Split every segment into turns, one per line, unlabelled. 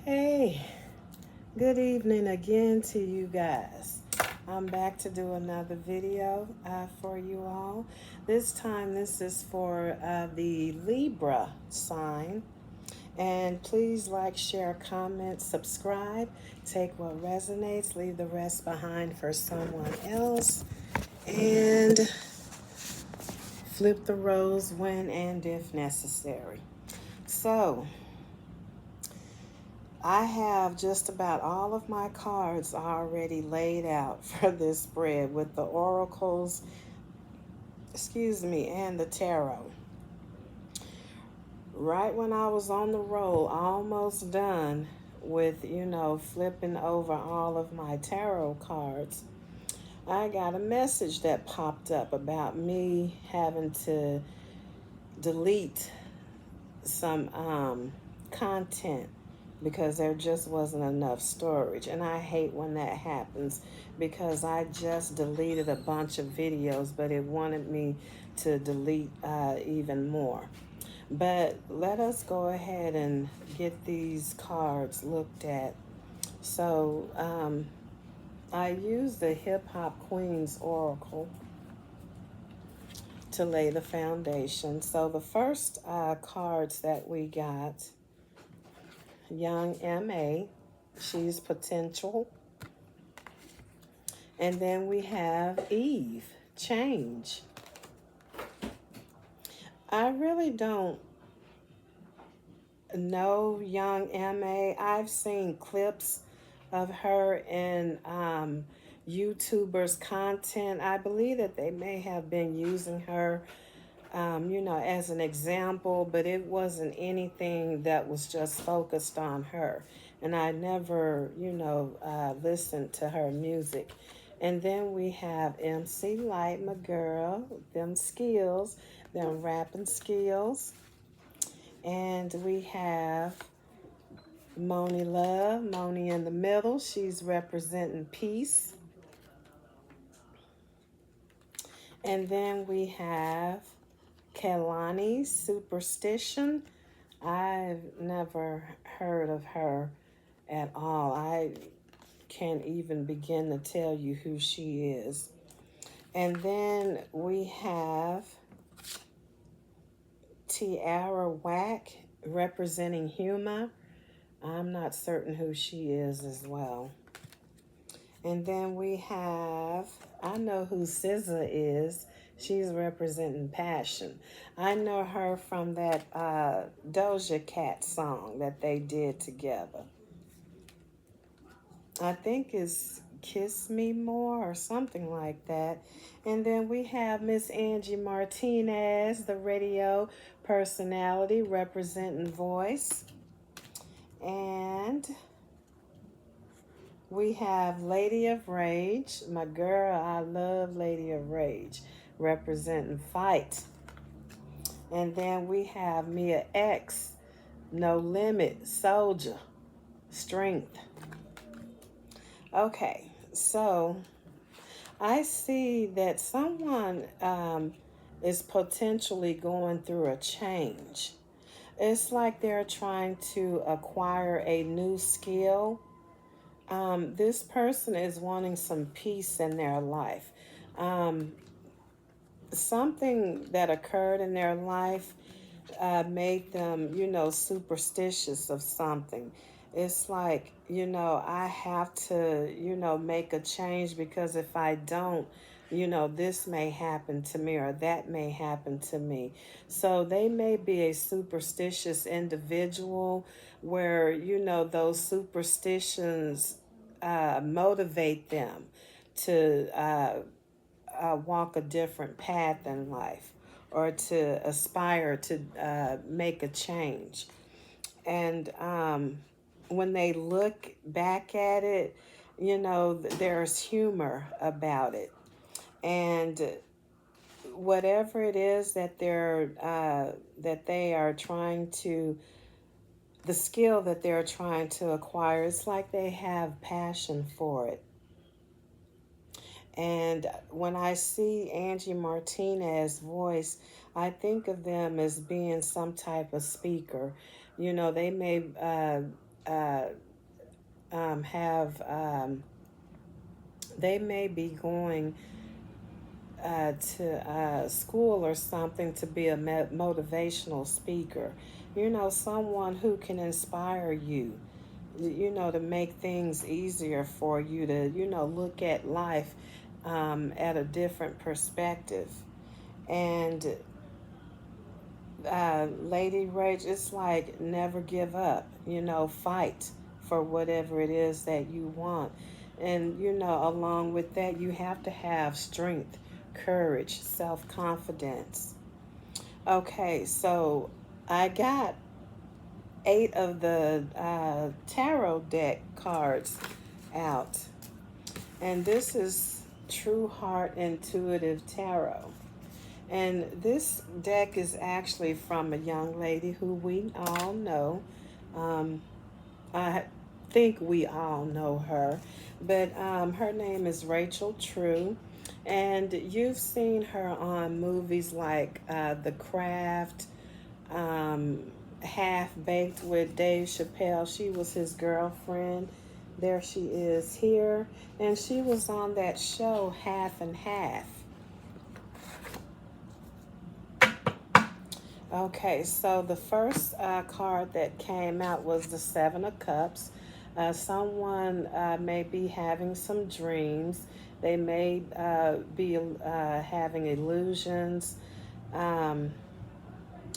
Hey, good evening again to you guys. I'm back to do another video for you all. This time, this is for the Libra sign. And please like, share, comment, subscribe. Take what resonates, leave the rest behind for someone else. And flip the roles when and if necessary. So, I have just about all of my cards already laid out for this spread with the oracles, and the tarot. Right when I was on the roll, almost done with, flipping over all of my tarot cards, I got a message that popped up about me having to delete some content because there just wasn't enough storage. And I hate when that happens because I just deleted a bunch of videos, but it wanted me to delete even more. But let us go ahead and get these cards looked at. So I used the Hip Hop Queens Oracle to lay the foundation. So the first cards that we got, Young M.A., she's potential. And then we have Eve, change. I really don't know Young M.A. I've seen clips of her in YouTubers' content. I believe that they may have been using her as an example, but it wasn't anything that was just focused on her. And I never, listened to her music. And then we have MC Light, my girl, them skills, them rapping skills. And we have Moni Love, Moni in the middle. She's representing peace. And then we have Kelani, superstition. I've never heard of her at all. I can't even begin to tell you who she is. And then we have Tiara Whack, representing humor. I'm not certain who she is as well. And then we have, I know who SZA is. She's representing passion. I know her from that Doja Cat song that they did together. I think it's Kiss Me More or something like that. And then we have Miss Angie Martinez, the radio personality representing voice. And we have Lady of Rage. My girl, I love Lady of Rage, representing fight. And then we have Mia X, No Limit, soldier, strength. Okay, so I see that someone is potentially going through a change. It's like they're trying to acquire a new skill. This person is wanting some peace in their life. Something that occurred in their life made them, superstitious of something. It's like, I have to, make a change because if I don't, this may happen to me or that may happen to me. So they may be a superstitious individual where, those superstitions motivate them to walk a different path in life or to aspire to make a change. And when they look back at it, there's humor about it. And whatever it is that they are trying to, the skill that they're trying to acquire, it's like they have passion for it. And when I see Angie Martinez's voice, I think of them as being some type of speaker. They may uh, have, they may be going to school or something to be a motivational speaker. You know, someone who can inspire you, you know, to make things easier for you to, you know, look at life at a different perspective. And Lady Rage, it's like never give up, you know, fight for whatever it is that you want. And, you know, along with that, you have to have strength, courage, self confidence. Okay, so I got 8 of the tarot deck cards out. And this is True Heart Intuitive Tarot. And this deck is actually from a young lady who we all know. Um, I think we all know her. But her name is Rachel True. And you've seen her on movies like The Craft, um, Half Baked with Dave Chappelle. She was his girlfriend. There she is here. And she was on that show, Half and Half. Okay, so the first card that came out was the Seven of Cups. Someone may be having some dreams. They may be having illusions. Um,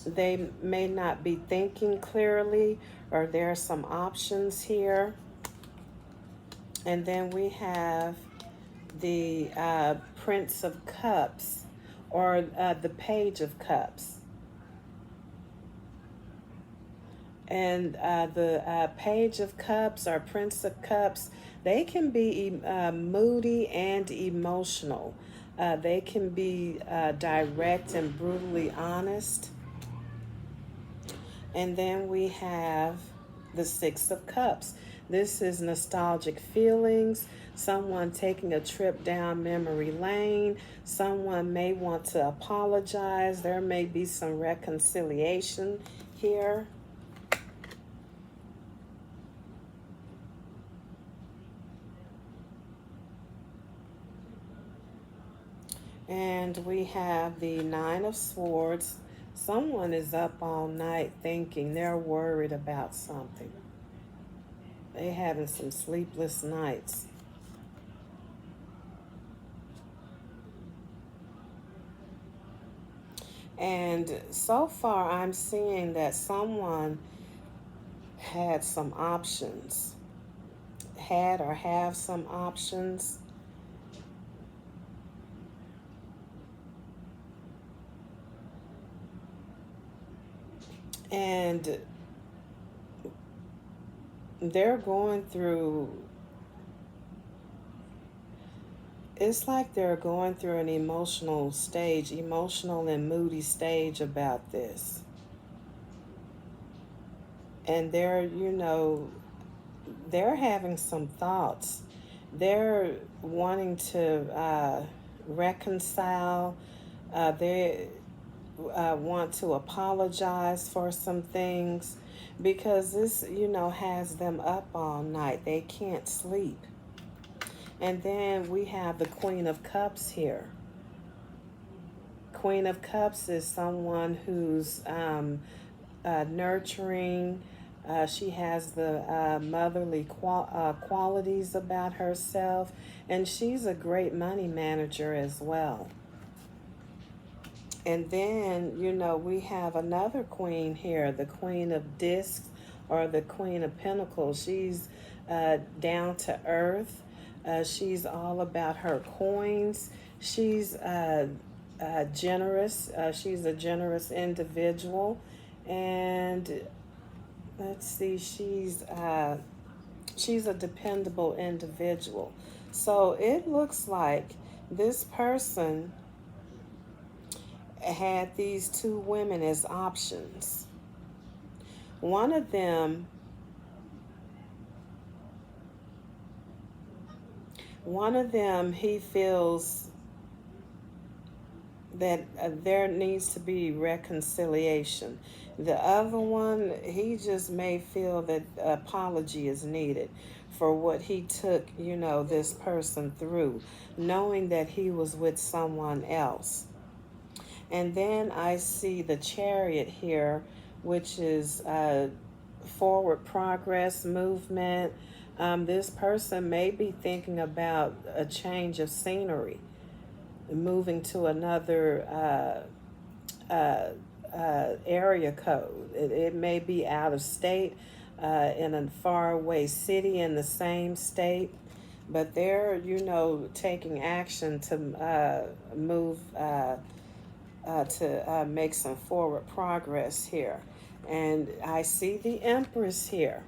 they may not be thinking clearly, or there are some options here. And then we have the Prince of Cups, or the Page of Cups. And the Page of Cups or Prince of Cups, they can be moody and emotional. They can be direct and brutally honest. And then we have the Six of Cups. This is nostalgic feelings, someone taking a trip down memory lane. Someone may want to apologize. There may be some reconciliation here. And we have the Nine of Swords. Someone is up all night thinking, they're worried about something. They're having some sleepless nights. And so far, I'm seeing that someone had some options, had or have some options. And they're going through, it's like they're going through an emotional stage, emotional and moody stage about this. And they're, you know, they're having some thoughts. They're wanting to reconcile. They want to apologize for some things because this, you know, has them up all night. They can't sleep. And then we have the Queen of Cups here. Queen of Cups is someone who's nurturing. She has the motherly qualities about herself, and she's a great money manager as well. And then, you know, we have another queen here, the Queen of Discs or the Queen of Pentacles. She's down to earth. She's all about her coins. She's generous. She's a generous individual. And let's see, she's a dependable individual. So it looks like this person had these two women as options. One of them he feels that there needs to be reconciliation. The other one, he just may feel that apology is needed for what he took, this person through, knowing that he was with someone else. And then I see the Chariot here, which is forward progress, movement. This person may be thinking about a change of scenery, moving to another area code. It may be out of state, in a faraway city in the same state, but they're, taking action to move, to make some forward progress here. And I see the Empress here.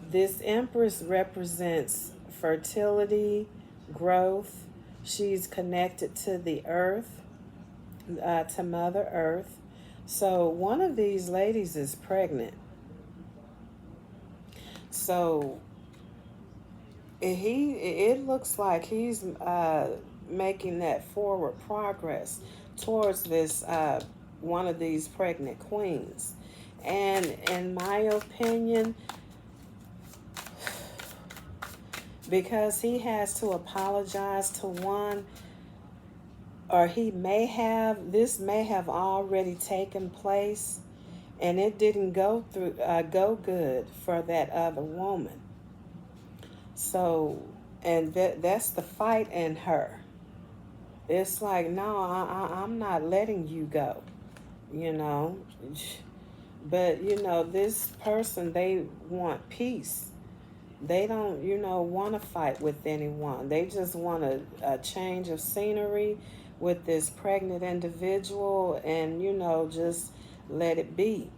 This Empress represents fertility, growth. She's connected to the earth, to Mother Earth. So one of these ladies is pregnant. So it looks like he's making that forward progress towards this one of these pregnant queens. And in my opinion, because he has to apologize to one, or this may have already taken place, and it didn't go good for that other woman. So, and that's the fight in her. It's like, no, I'm not letting you go, you know. But, this person, they want peace. They don't, want to fight with anyone. They just want a change of scenery with this pregnant individual and, just let it be.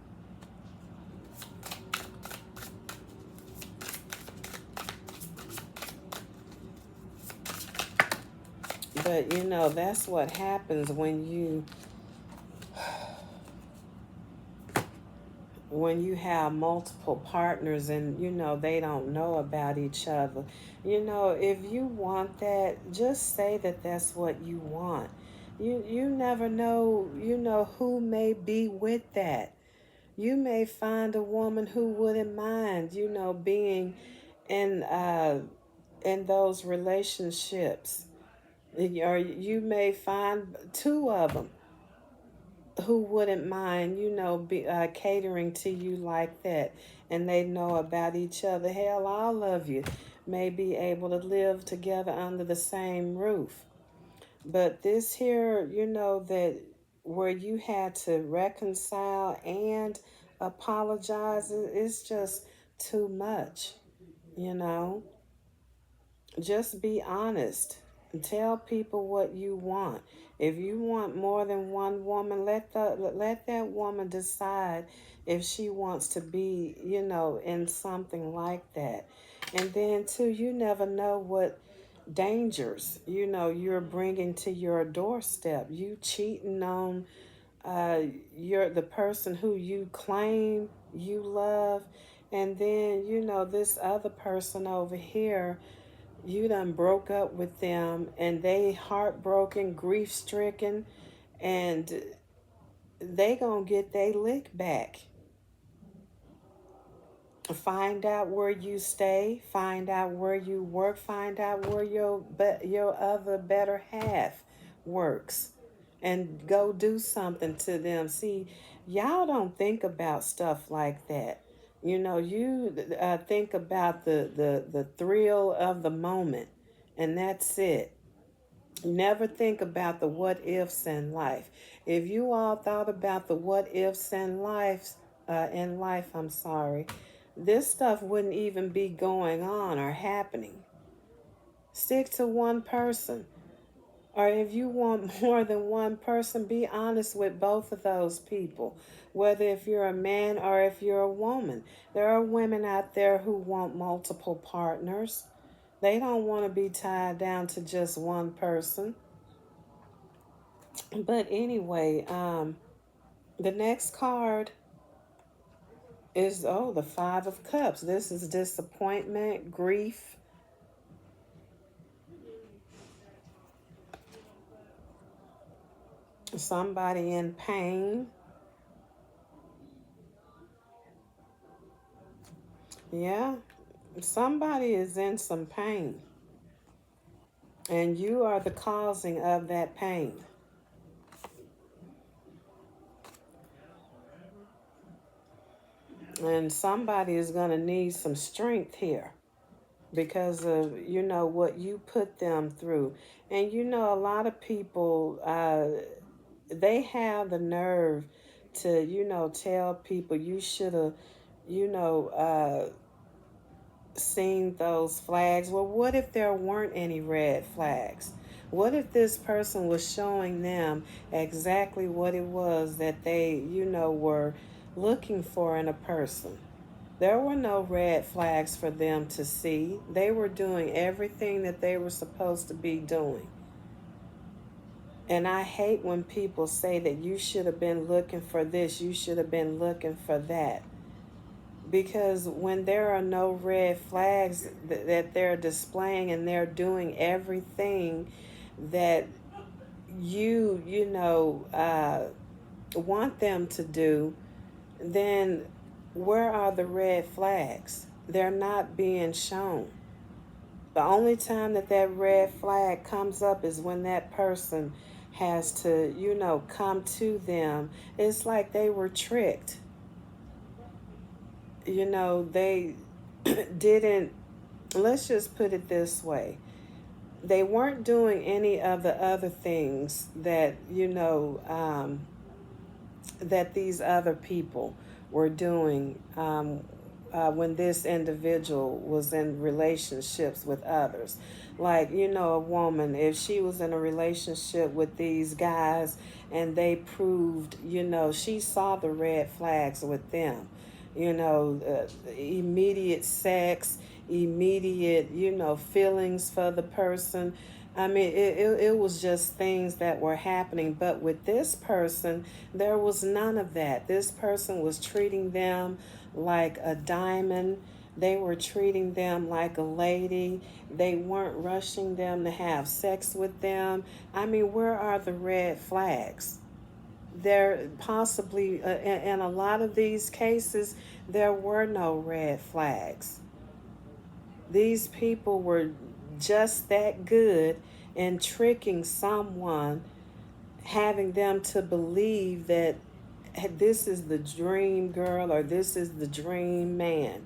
But, that's what happens when you have multiple partners and, they don't know about each other. If you want that, just say that that's what you want. You never know, who may be with that. You may find a woman who wouldn't mind, being in those relationships. Or you may find two of them who wouldn't mind, catering to you like that, and they know about each other. Hell, all of you may be able to live together under the same roof. But this here, that where you had to reconcile and apologize, it's just too much, you know. Just be honest and tell people what you want. If you want more than one woman, let that woman decide if she wants to be, in something like that. And then too, you never know what dangers, you're bringing to your doorstep. You cheating on the person who you claim you love, and then, this other person over here, you done broke up with them and they heartbroken, grief stricken, and they gonna get their lick back. Find out where you stay, find out where you work, find out where your other better half works, and go do something to them. See, y'all don't think about stuff like that. You think about the thrill of the moment, and that's it. Never think about the what ifs in life. If you all thought about the what ifs in life, I'm sorry, this stuff wouldn't even be going on or happening. Stick to one person. Or if you want more than one person, be honest with both of those people. Whether if you're a man or if you're a woman. There are women out there who want multiple partners. They don't want to be tied down to just one person. But anyway, the next card is, the Five of Cups. This is disappointment, grief. Somebody in pain. Yeah, somebody is in some pain, and you are the causing of that pain. And somebody is going to need some strength here because of, what you put them through. And, a lot of people, they have the nerve to, tell people you should have, you know, seen those flags. Well, what if there weren't any red flags? What if this person was showing them exactly what it was that they, were looking for in a person? There were no red flags for them to see. They were doing everything that they were supposed to be doing. And I hate when people say that you should have been looking for this, you should have been looking for that. Because when there are no red flags that they're displaying and they're doing everything that want them to do, then where are the red flags? They're not being shown. The only time that red flag comes up is when that person has to, come to them. It's like they were tricked. They didn't, let's just put it this way. They weren't doing any of the other things that, that these other people were doing when this individual was in relationships with others. Like, a woman, if she was in a relationship with these guys and they proved, she saw the red flags with them, immediate sex, immediate, feelings for the person. I mean, it was just things that were happening. But with this person, there was none of that. This person was treating them like a diamond. They were treating them like a lady. They weren't rushing them to have sex with them. I mean, where are the red flags? There possibly, in a lot of these cases, there were no red flags. These people were just that good in tricking someone, having them to believe that this is the dream girl or this is the dream man,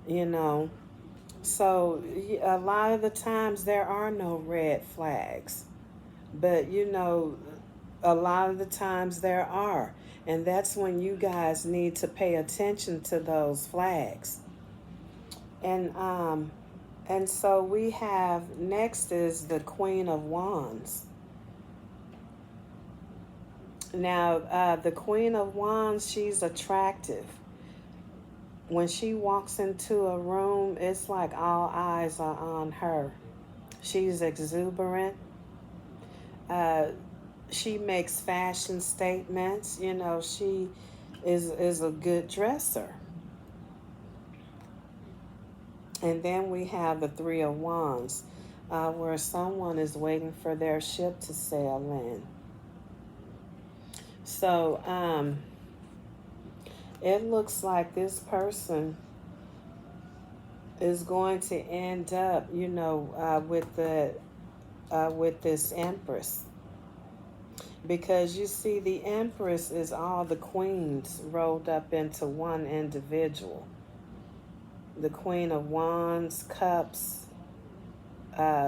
you know. So a lot of the times there are no red flags, but a lot of the times there are. And that's when you guys need to pay attention to those flags. And so we have next is the Queen of Wands. Now, the Queen of Wands, she's attractive. When she walks into a room, it's like all eyes are on her. She's exuberant. Uh, she makes fashion statements. She is a good dresser. And then we have the Three of Wands, where someone is waiting for their ship to sail in. So it looks like this person is going to end up, with this Empress, because you see the Empress is all the queens rolled up into one individual. The Queen of Wands, Cups,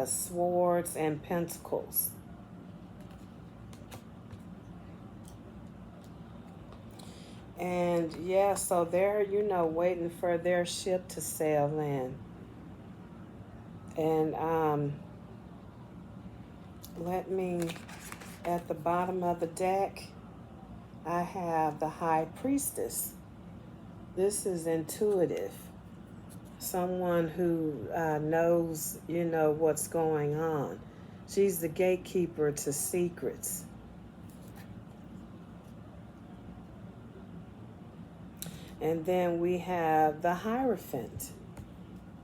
Swords, and Pentacles. And yeah, so they're, waiting for their ship to sail in. And let me, at the bottom of the deck, I have the High Priestess. This is intuitive. Someone who knows, what's going on. She's the gatekeeper to secrets. And then we have the Hierophant.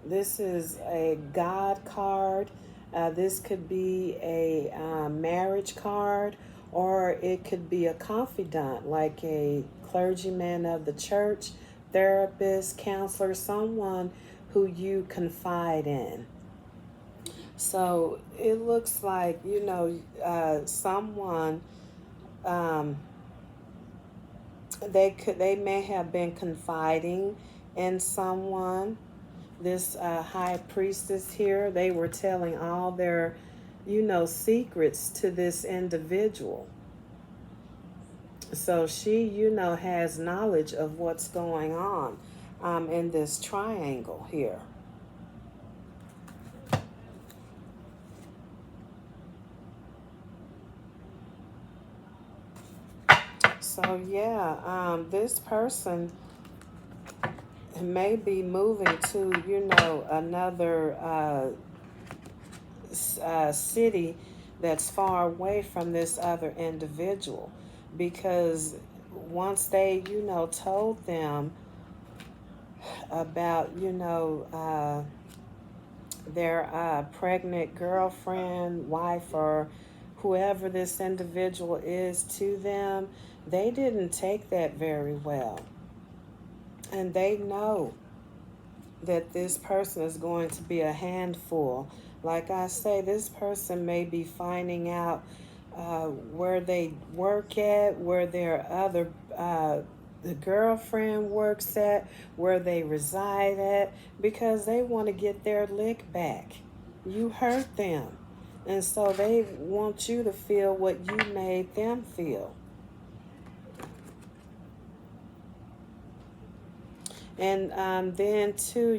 This is a God card. This could be a marriage card, or it could be a confidant, like a clergyman of the church, therapist, counselor, someone who you confide in. So it looks like, someone, um, they may have been confiding in someone. This high priestess here, they were telling all their, secrets to this individual. So she, has knowledge of what's going on in this triangle here. So yeah, this person may be moving to, another city that's far away from this other individual, because once they, told them about, their pregnant girlfriend, wife, or whoever this individual is to them, they didn't take that very well. And they know that this person is going to be a handful. Like I say, this person may be finding out where they work at, where their other the girlfriend works at, where they reside at, because they want to get their lick back. You hurt them, and so they want you to feel what you made them feel. And then too,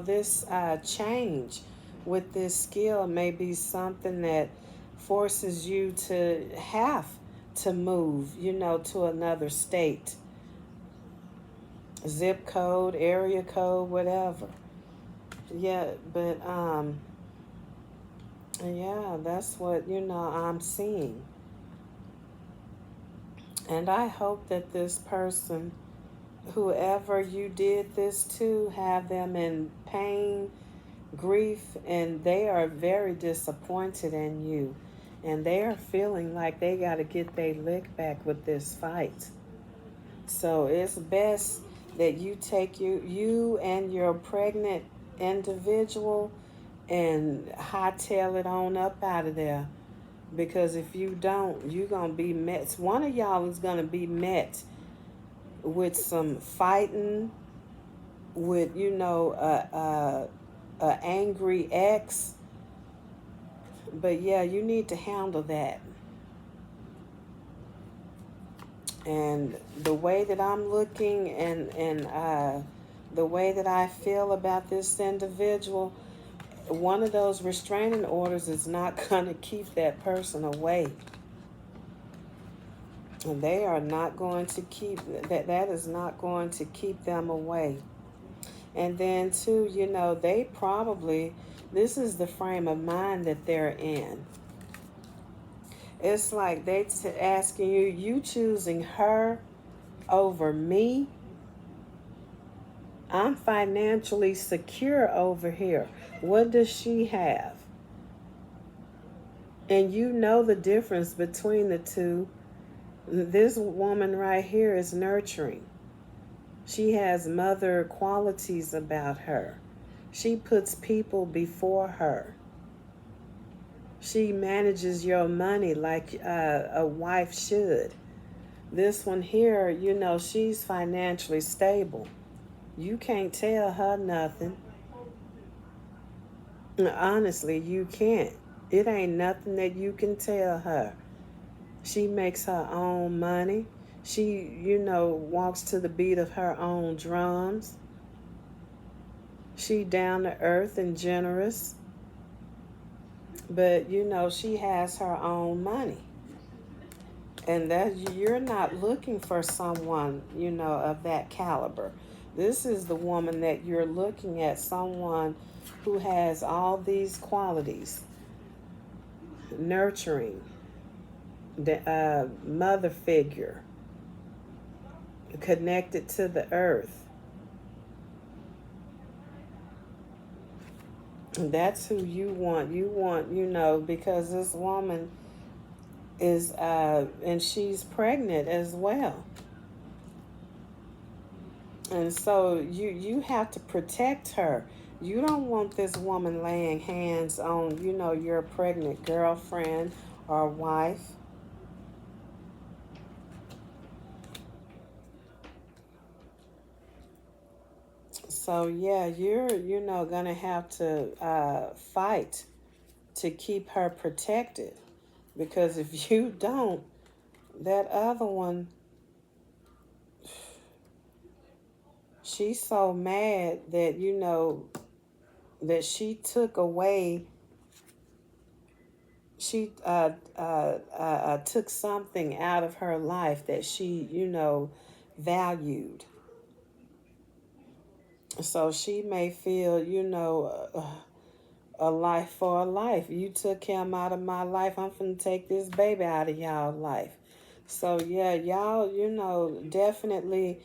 this change with this skill may be something that forces you to have to move, to another state, zip code, area code, whatever. Yeah, but yeah, that's what, I'm seeing. And I hope that this person, whoever you did this to, have them in pain, grief, and they are very disappointed in you, and they are feeling like they got to get their lick back with this fight. So it's best that you take you and your pregnant individual and hightail it on up out of there, because if you don't, you're gonna be met. One of y'all is gonna be met with some fighting, with a angry ex. But yeah, you need to handle that. And the way that I'm looking, and the way that I feel about this individual, one of those restraining orders is not going to keep that person away. And they are not going to keep that is not going to keep them away. And then too, they probably, this is the frame of mind that they're in. It's like they asking you, you choosing her over me. I'm financially secure over here. What does she have? And you know the difference between the two. This woman right here is nurturing. She has mother qualities about her. She puts people before her. She manages your money like a wife should. This one here, she's financially stable. You can't tell her nothing. Honestly, you can't. It ain't nothing that you can tell her. She makes her own money. She, walks to the beat of her own drums. She down to earth and generous. But, she has her own money. And that you're not looking for someone, of that caliber. This is the woman that you're looking at, someone who has all these qualities. Nurturing, mother figure, connected to the earth. That's who you want. You want, because this woman, is and she's pregnant as well. And so you have to protect her. You don't want this woman laying hands on, your pregnant girlfriend or wife. So yeah, you're, gonna have to fight to keep her protected. Because if you don't, that other one, she's so mad that, that she took away, she took something out of her life that she, valued. So she may feel, a life for a life. You took him out of my life. I'm finna take this baby out of y'all life. So yeah, y'all, definitely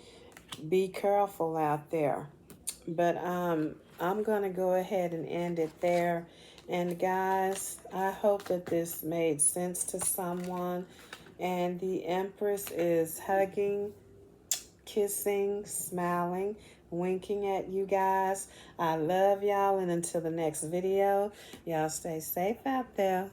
be careful out there. But I'm gonna go ahead and end it there. And guys, I hope that this made sense to someone. And the Empress is hugging, kissing, smiling, winking at you guys. I love y'all, and until the next video, y'all stay safe out there.